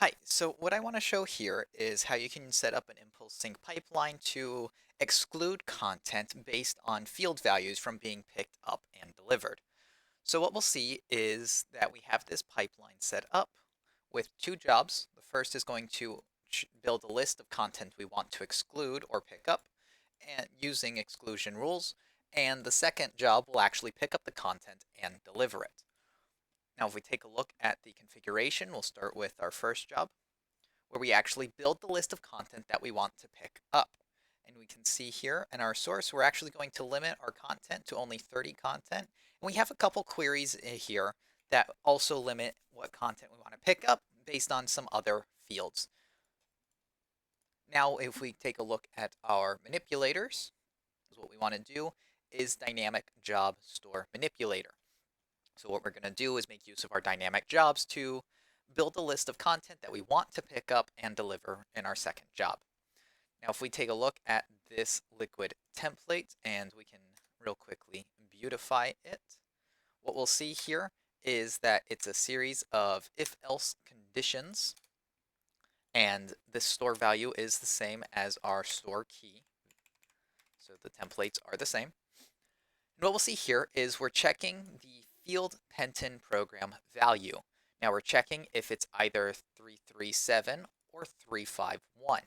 Hi, so what I want to show here is how you can set up an impulse sync pipeline to exclude content based on field values from being picked up and delivered. So what we'll see is that we have this pipeline set up with two jobs. The first is going to build a list of content we want to exclude or pick up and using exclusion rules. And the second job will actually pick up the content and deliver it. Now, if we take a look at the configuration, we'll start with our first job, where we actually build the list of content that we want to pick up. And we can see here in our source, we're actually going to limit our content to only 30 content. And we have a couple queries here that also limit what content we want to pick up based on some other fields. Now, if we take a look at our manipulators, what we want to do is dynamic job store manipulator. So what we're going to do is make use of our dynamic jobs to build a list of content that we want to pick up and deliver in our second job. Now, if we take a look at this liquid template and we can real quickly beautify it, what we'll see here is that it's a series of if-else conditions, and this store value is the same as our store key. So the templates are the same. And what we'll see here is we're checking the field Penton program value. Now we're checking if it's either 337 or 351.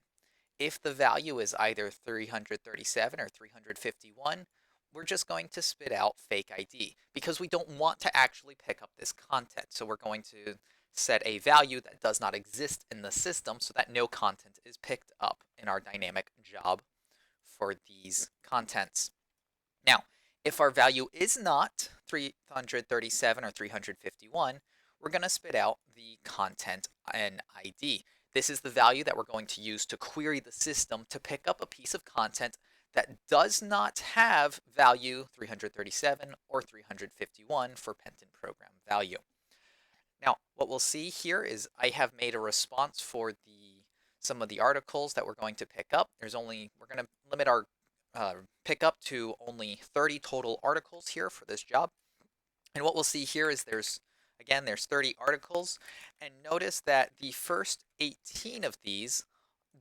If the value is either 337 or 351, we're just going to spit out fake ID because we don't want to actually pick up this content. So we're going to set a value that does not exist in the system so that no content is picked up in our dynamic job for these contents. Now, if our value is not 337 or 351, we're going to spit out the content and ID. This is the value that we're going to use to query the system to pick up a piece of content that does not have value 337 or 351 for Penton program value. Now, what we'll see here is I have made a response for some of the articles that we're going to pick up. We're going to limit our pick up to only 30 total articles here for this job. And what we'll see here is there's 30 articles, and notice that the first 18 of these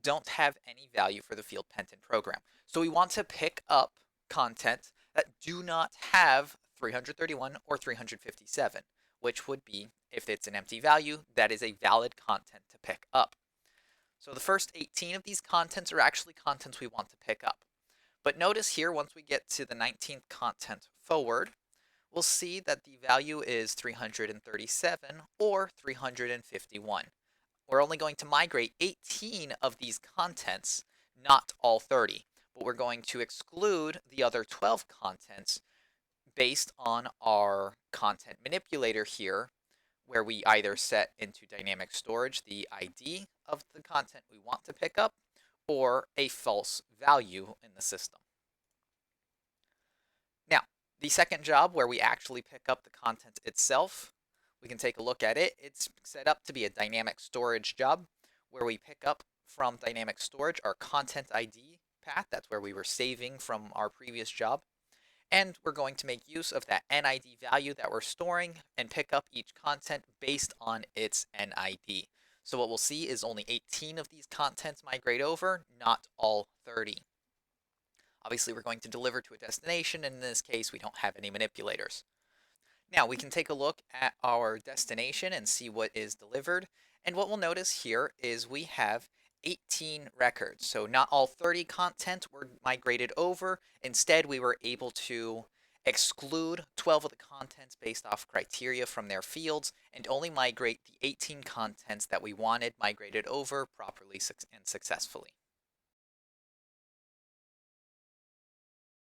don't have any value for the field Penton program. So we want to pick up content that do not have 331 or 357, which would be, if it's an empty value, that is a valid content to pick up. So the first 18 of these contents are actually contents we want to pick up. But notice here, once we get to the 19th content forward, we'll see that the value is 337 or 351. We're only going to migrate 18 of these contents, not all 30, but we're going to exclude the other 12 contents based on our content manipulator here, where we either set into dynamic storage the ID of the content we want to pick up or a false value in the system. Now, the second job where we actually pick up the content itself, we can take a look at it. It's set up to be a dynamic storage job where we pick up from dynamic storage our content ID path. That's where we were saving from our previous job. And we're going to make use of that NID value that we're storing and pick up each content based on its NID. So what we'll see is only 18 of these contents migrate over, not all 30. Obviously, we're going to deliver to a destination, and in this case, we don't have any manipulators. Now, we can take a look at our destination and see what is delivered. And what we'll notice here is we have 18 records. So not all 30 content were migrated over. Instead, we were able to exclude 12 of the contents based off criteria from their fields and only migrate the 18 contents that we wanted migrated over properly and successfully.